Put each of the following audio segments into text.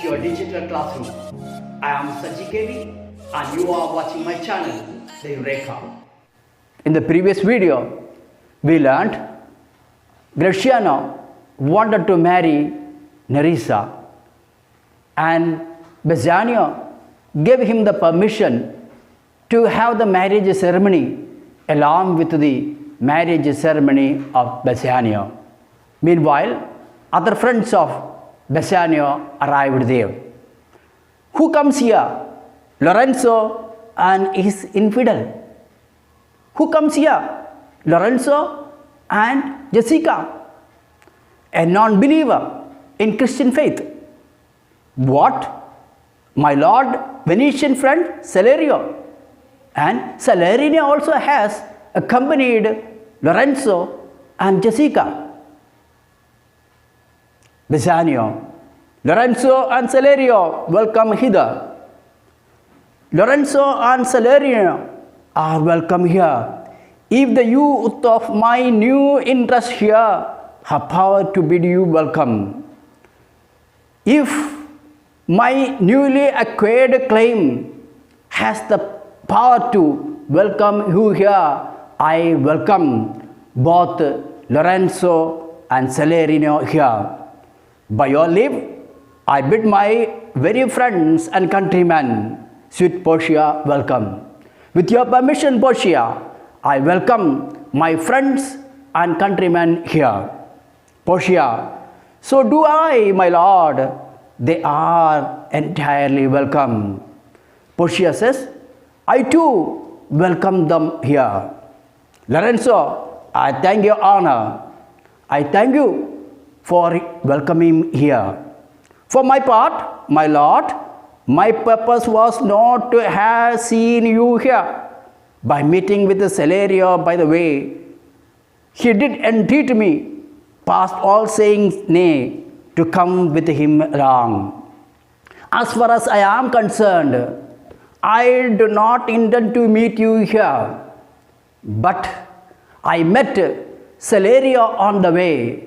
to your digital classroom. I am Saji KV and you are watching my channel, The Eureka. In the previous video, we learned Graciano wanted to marry Nerissa and Bassanio gave him the permission to have the marriage ceremony along with the marriage ceremony of Bassanio. Meanwhile, other friends of Bassanio arrived there. Who comes here? Lorenzo and his infidel. Who comes here? Lorenzo and Jessica, a non-believer in Christian faith. What? My lord Venetian friend Celerio. And Celerio also has accompanied Lorenzo and Jessica. Bassanio, Lorenzo and Celerio, welcome hither. Lorenzo and Celerio are welcome here. If the youth of my new interest here have power to bid you welcome. If my newly acquired claim has the power to welcome you here, I welcome both Lorenzo and Celerio here. By your leave, I bid my very friends and countrymen, sweet Portia, welcome. With your permission, Portia, I welcome my friends and countrymen here. Portia, so do I, my lord. They are entirely welcome. Portia says, I too welcome them here. Lorenzo, I thank your honor. I thank you for welcoming here. For my part, my lord, my purpose was not to have seen you here. By meeting with the Celerio, by the way, he did entreat me, past all saying nay, to come with him along. As far as I am concerned, I do not intend to meet you here, but I met Celerio on the way,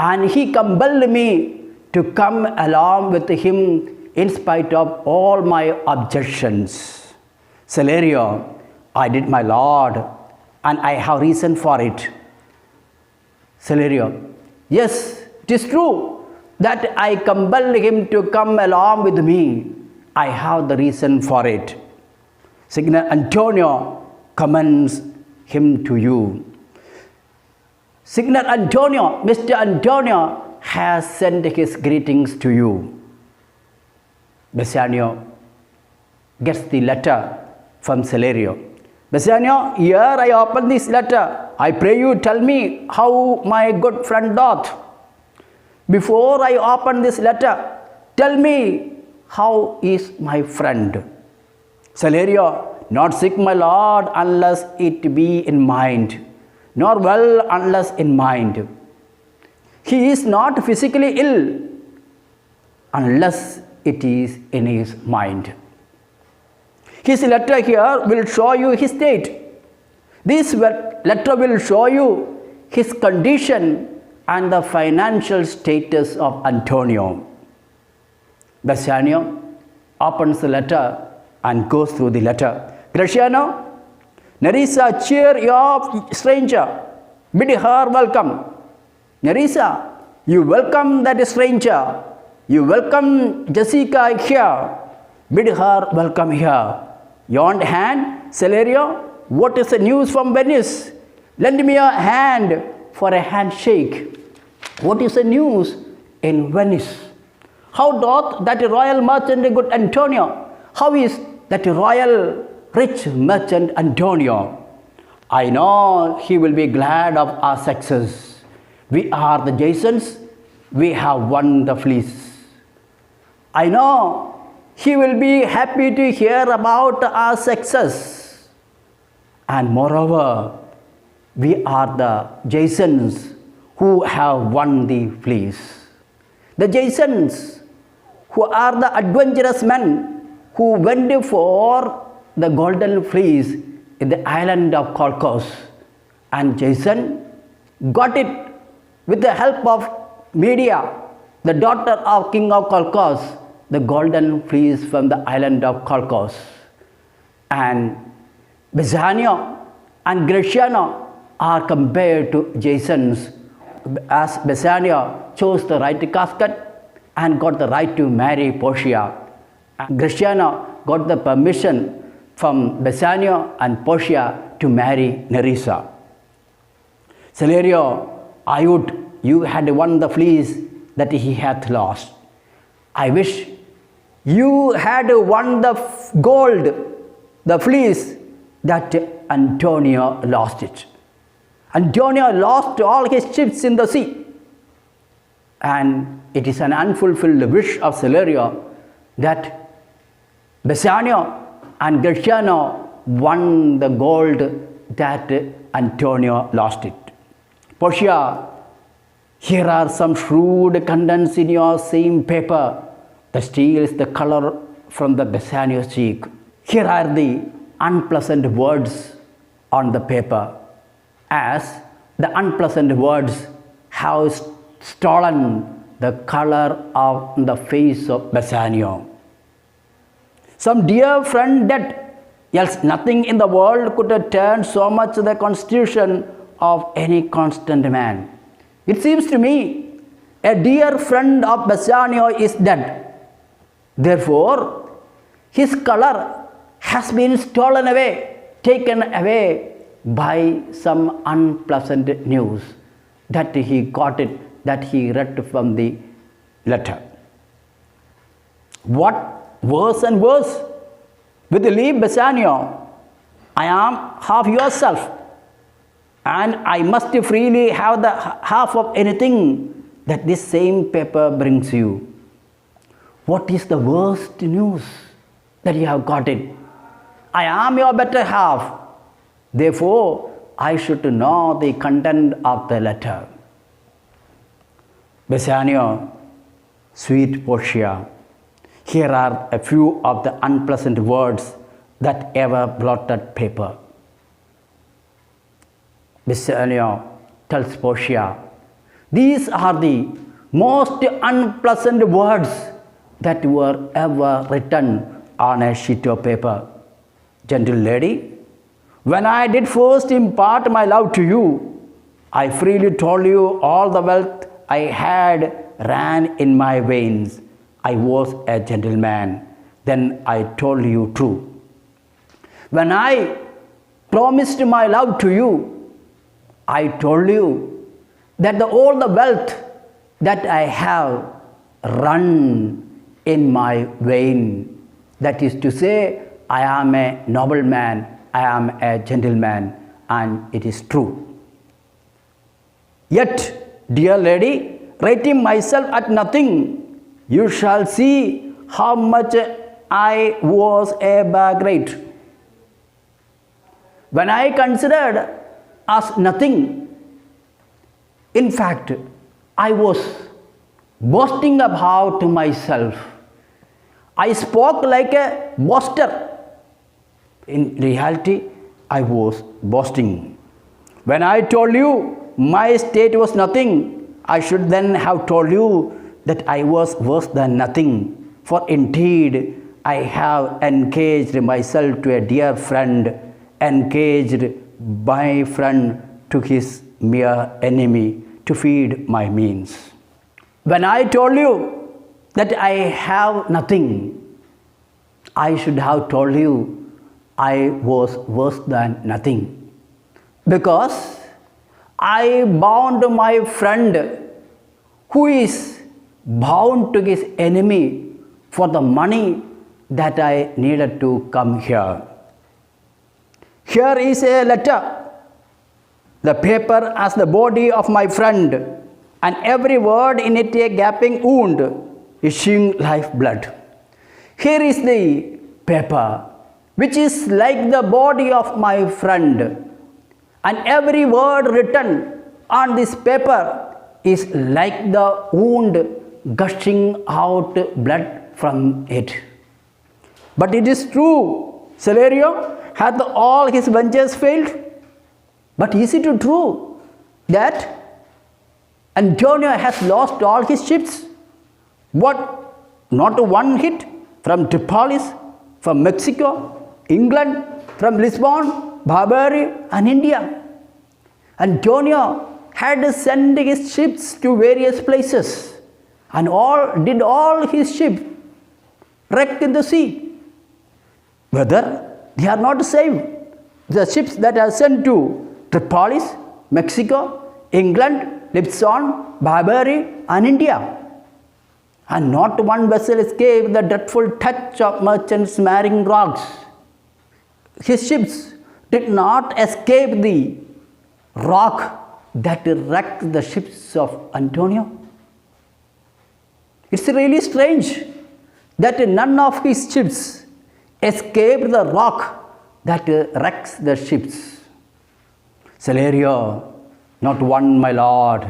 and he compelled me to come along with him in spite of all my objections. Celerio, I did, my lord, and I have reason for it. Celerio, yes, it is true that I compelled him to come along with me. I have the reason for it. Signor Antonio commends him to you. Signor Antonio, Mr. Antonio has sent his greetings to you. Bassanio gets the letter from Celerio. Bassanio, here I open this letter. I pray you tell me how my good friend doth. Before I open this letter, tell me how is my friend. Celerio, not sick, my lord, unless it be in mind, nor well unless in mind. He is not physically ill unless it is in his mind. His letter here will show you his state. This letter will show you his condition and the financial status of Antonio. Bassanio opens the letter and goes through the letter. Graciano, Nerissa, cheer your stranger. Bid her welcome. Nerissa, you welcome that stranger. You welcome Jessica here. Bid her welcome here. Your hand, Celerio, what is the news from Venice? Lend me a hand for a handshake. What is the news in Venice? How doth that royal merchant good Antonio? How is that royal rich merchant Antonio? I know he will be glad of our success. We are the Jasons. We have won the fleece. I know he will be happy to hear about our success. And moreover, we are the Jasons who have won the fleece. The Jasons who are the adventurous men who went for the golden fleece in the island of Colchos. And Jason got it with the help of Medea, the daughter of King of Colchos, the golden fleece from the island of Colchos. And Bassanio and Gratiano are compared to Jason's, as Bassanio chose the right casket and got the right to marry Portia. And Gratiano got the permission from Bassanio and Portia to marry Nerissa. Celerio, I would you had won the fleece that he hath lost. I wish you had won the gold, the fleece that Antonio lost it. Antonio lost all his ships in the sea. And it is an unfulfilled wish of Celerio that Bassanio and Gratiano won the gold that Antonio lost it. Portia, here are some shrewd contents in your same paper. The steel is the color from the Bassanio's cheek. Here are the unpleasant words on the paper, as the unpleasant words have stolen the color of the face of Bassanio. Some dear friend dead, else nothing in the world could have turned so much the constitution of any constant man. It seems to me a dear friend of Bassanio is dead. Therefore, his color has been stolen away, taken away by some unpleasant news that he got it, that he read from the letter. What worse and worse? With leave Bassanio, I am half yourself, and I must freely have the half of anything that this same paper brings you. What is the worst news that you have got it? I am your better half. Therefore, I should know the content of the letter. Bassanio, sweet Portia, here are a few of the unpleasant words that ever blotted paper. Bassanio tells Portia, these are the most unpleasant words that were ever written on a sheet of paper. Gentle lady, when I did first impart my love to you, I freely told you all the wealth I had ran in my veins. I was a gentleman. Then I told you true. When I promised my love to you, I told you that all the wealth that I have run in my vein. That is to say, I am a nobleman, I am a gentleman, and it is true. Yet, dear lady, rating myself at nothing, you shall see how much I was a great. When I considered as nothing, in fact, I was boasting about myself. I spoke like a boaster. In reality, I was boasting. When I told you my state was nothing, I should then have told you that I was worse than nothing. For indeed, I have engaged myself to a dear friend, engaged my friend to his mere enemy to feed my means. When I told you that I have nothing, I should have told you I was worse than nothing, because I bound my friend who is bound to his enemy for the money that I needed to come here. Here is a letter, the paper as the body of my friend, and every word in it a gaping wound, issuing lifeblood. Here is the paper, which is like the body of my friend, and every word written on this paper is like the wound gushing out blood from it. But it is true, Celerio, hath all his ventures failed? But is it true that Antonio has lost all his ships? What Not one hit from Tripolis, from Mexico, England, from Lisbon, Barbary, and India. Antonio had sent his ships to various places, and all his ships wrecked in the sea. Whether they are not saved, the ships that are sent to Tripolis, Mexico, England, Lisbon, Barbary, and India. And not one vessel escaped the dreadful touch of merchants marrying rocks. His ships did not escape the rock that wrecked the ships of Antonio. It's really strange that none of his ships escaped the rock that wrecks the ships. Celerio, not one, my lord.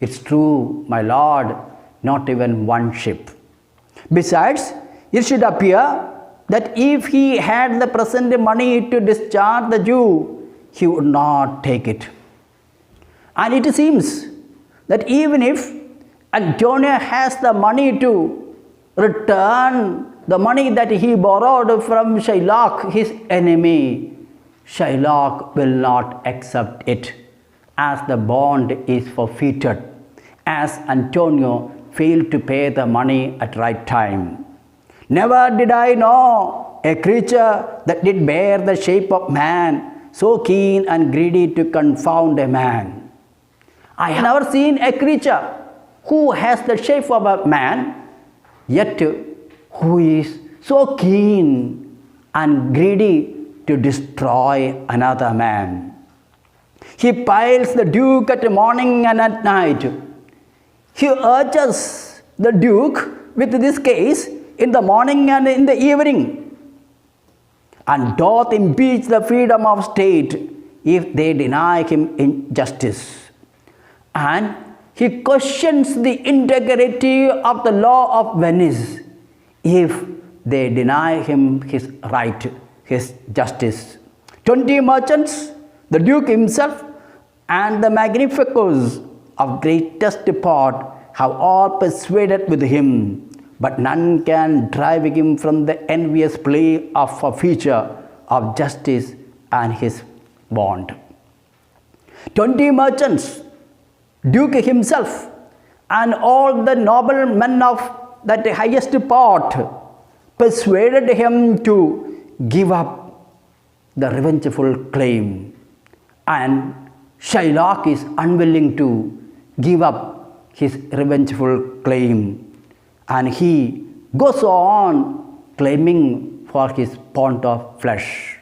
It's true, my lord, not even one ship. Besides, it should appear that if he had the present money to discharge the Jew, he would not take it. And it seems that even if Antonio has the money to return the money that he borrowed from Shylock, his enemy, Shylock will not accept it, as the bond is forfeited, as Antonio failed to pay the money at right time. Never did I know a creature that did bear the shape of man, so keen and greedy to confound a man. I have never seen a creature who has the shape of a man, yet who is so keen and greedy to destroy another man. He piles the duke at morning and at night. He urges the duke with this case in the morning and in the evening, and doth impeach the freedom of state if they deny him injustice. And he questions the integrity of the law of Venice if they deny him his right, his justice. 20 merchants, the duke himself, and the magnificos of greatest part have all persuaded with him, but none can drive him from the envious play of forfeiture of justice and his bond. 20 merchants, duke himself, and all the noble men of that highest part persuaded him to give up the revengeful claim, and Shylock is unwilling to give up his revengeful claim, and he goes on claiming for his pound of flesh.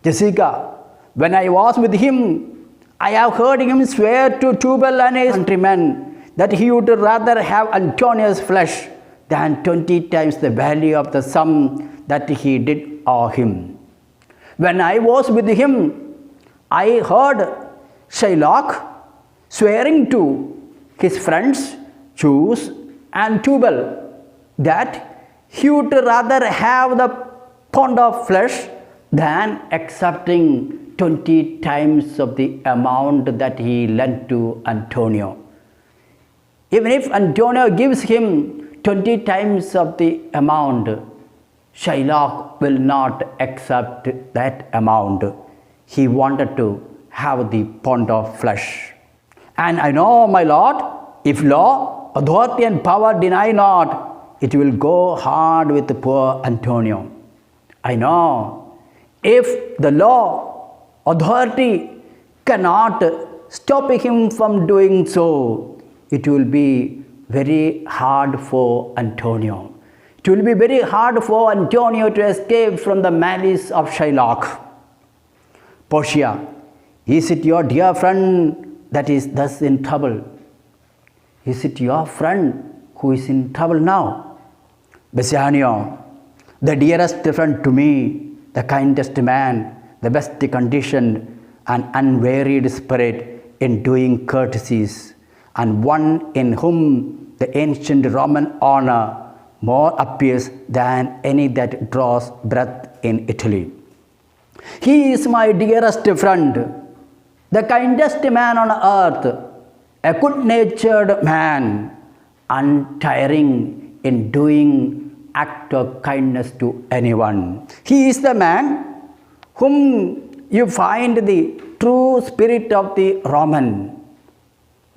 Jessica, when I was with him, I have heard him swear to Tubal and his countrymen that he would rather have Antonio's flesh than 20 times the value of the sum that he did owe him. When I was with him, I heard Shylock swearing to his friends, Jews and Tubal, that he would rather have the pound of flesh than accepting 20 times of the amount that he lent to Antonio. Even if Antonio gives him 20 times of the amount, Shylock will not accept that amount. He wanted to have the pound of flesh. And I know, my lord, if law, authority and power deny not, it will go hard with poor Antonio. I know, if the law, authority cannot stop him from doing so, it will be very hard for Antonio. It will be very hard for Antonio to escape from the malice of Shylock. Portia, is it your dear friend that is thus in trouble? Is it your friend who is in trouble now? Bassanio, the dearest friend to me, the kindest man, the best conditioned and unwearied spirit in doing courtesies, and one in whom the ancient Roman honor more appears than any that draws breath in Italy. He is my dearest friend, the kindest man on earth, a good-natured man, untiring in doing act of kindness to anyone. He is the man whom you find the true spirit of the Roman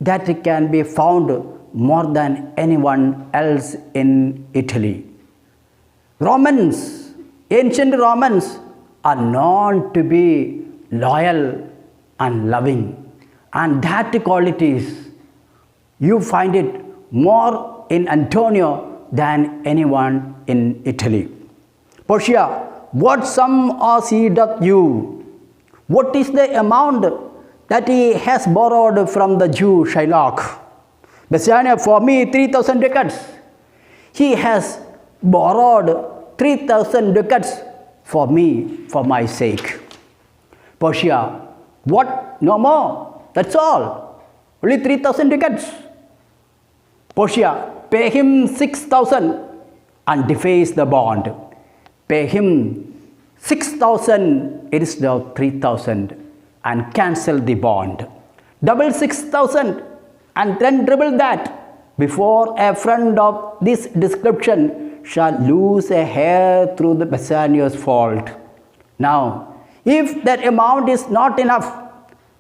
that can be found more than anyone else in Italy. Romans, ancient Romans, are known to be loyal and loving, and that qualities you find it more in Antonio than anyone in Italy. Portia, what sum has he doth you? What is the amount that he has borrowed from the Jew Shylock? Bassanio, for me 3,000 ducats. He has borrowed 3,000 ducats for me, for my sake. Portia, what? No more. That's all. Only 3,000 ducats. Portia, pay him 6,000 and deface the bond. Pay him 6,000 instead of 3,000 and cancel the bond. Double 6,000 and then triple that before a friend of this description shall lose a hair through the Bassanio's fault. Now, if that amount is not enough,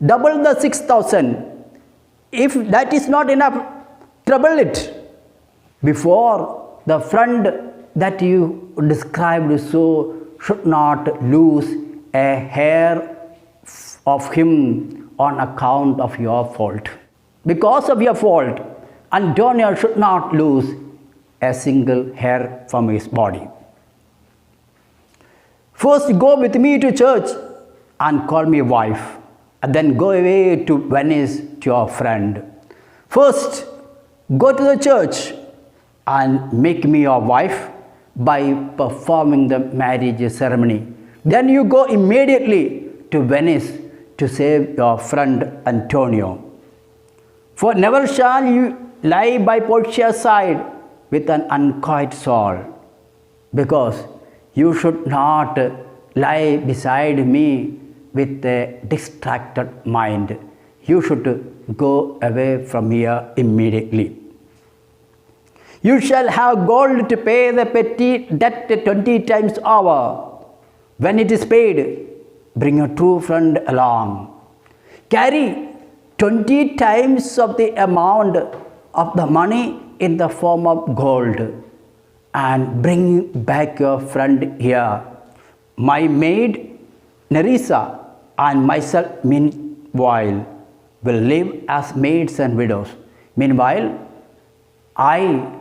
double the 6,000. If that is not enough, treble it before the friend that you described so should not lose a hair of him on account of your fault. Because of your fault, Antonio should not lose a single hair from his body. First go with me to church and call me wife, and then go away to Venice to your friend. First, go to the church and make me your wife by performing the marriage ceremony. Then you go immediately to Venice to save your friend Antonio. For never shall you lie by Portia's side with an unquiet soul, because you should not lie beside me with a distracted mind. You should go away from here immediately. You shall have gold to pay the petty debt 20 times over. When it is paid, bring your true friend along. Carry 20 times of the amount of the money in the form of gold and bring back your friend here. My maid Nerissa and myself meanwhile will live as maids and widows. Meanwhile, I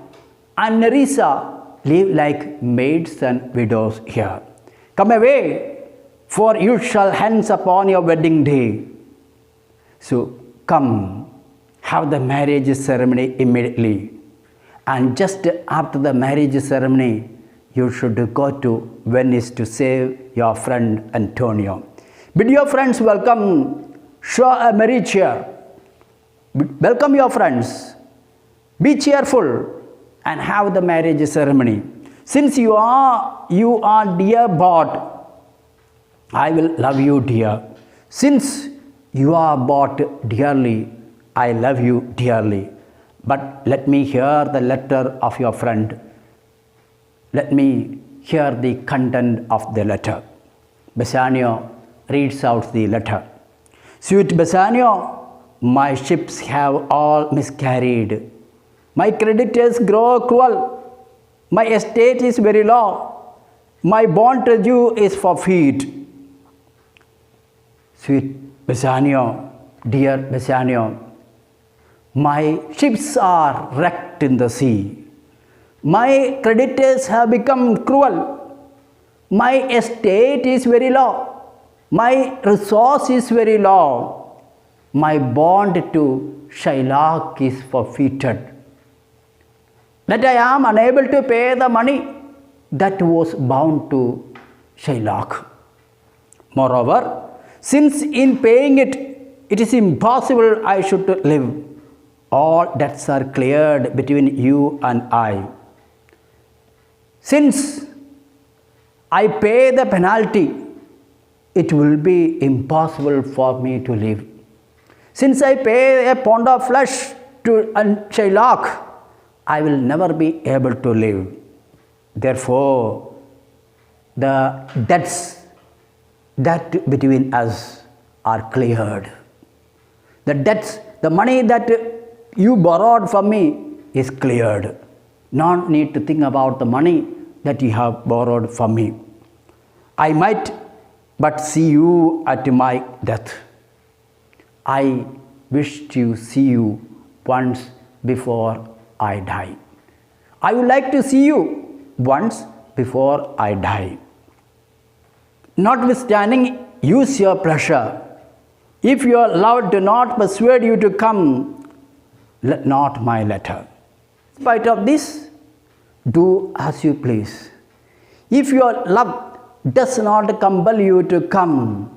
and Nerissa live like maids and widows here. Come away, for you shall hence upon your wedding day. So come, have the marriage ceremony immediately. And just after the marriage ceremony, you should go to Venice to save your friend Antonio. Bid your friends welcome, show a merry cheer. Welcome your friends. Be cheerful and have the marriage ceremony. Since you are dear bought, I will love you dear. Since you are bought dearly, I love you dearly. But let me hear the letter of your friend. Let me hear the content of the letter. Bassanio reads out the letter. Sweet Bassanio, my ships have all miscarried. My creditors grow cruel. My estate is very low. My bond to you is forfeit. Sweet Bassanio, dear Bassanio, my ships are wrecked in the sea. My creditors have become cruel. My estate is very low. My resource is very low. My bond to Shylock is forfeited. That I am unable to pay the money that was bound to Shylock. Moreover, since in paying it, it is impossible I should live, all debts are cleared between you and I. Since I pay the penalty, it will be impossible for me to live. Since I pay a pound of flesh to Shylock, I will never be able to live. Therefore, the debts that between us are cleared. The debts, the money that you borrowed from me is cleared. No need to think about the money that you have borrowed from me. I might but see you at my death. I wish to see you once before I die. I would like to see you once before I die. Notwithstanding, use your pleasure. If your love do not persuade you to come, let not my letter. In spite of this, do as you please. If your love does not compel you to come,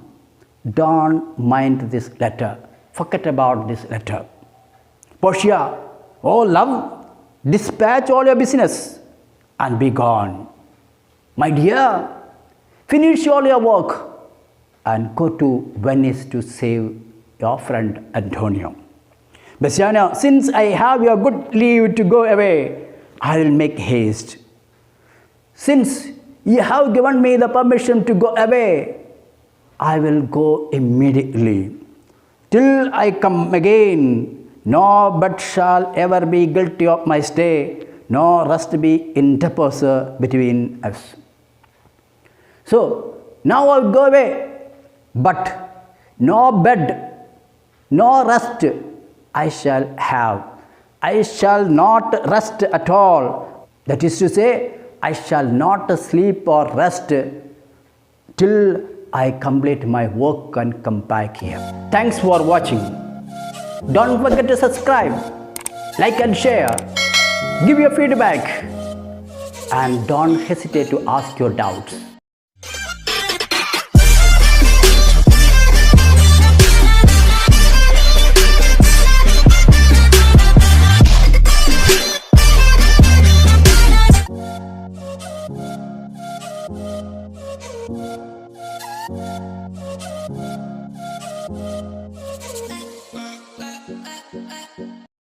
don't mind this letter. Forget about this letter. Portia, oh love, dispatch all your business and be gone. My dear, finish all your work and go to Venice to save your friend Antonio. Bassiano, since I have your good leave to go away, I will make haste. Since you have given me the permission to go away, I will go immediately. Till I come again, no but shall ever be guilty of my stay, nor rust be interposer between us. So, now I will go away, but no bed, no rest I shall have. I shall not rest at all. That is to say, I shall not sleep or rest till I complete my work and come back here. Thanks for watching. Don't forget to subscribe, like and share, give your feedback, and don't hesitate to ask your doubts. Thank you.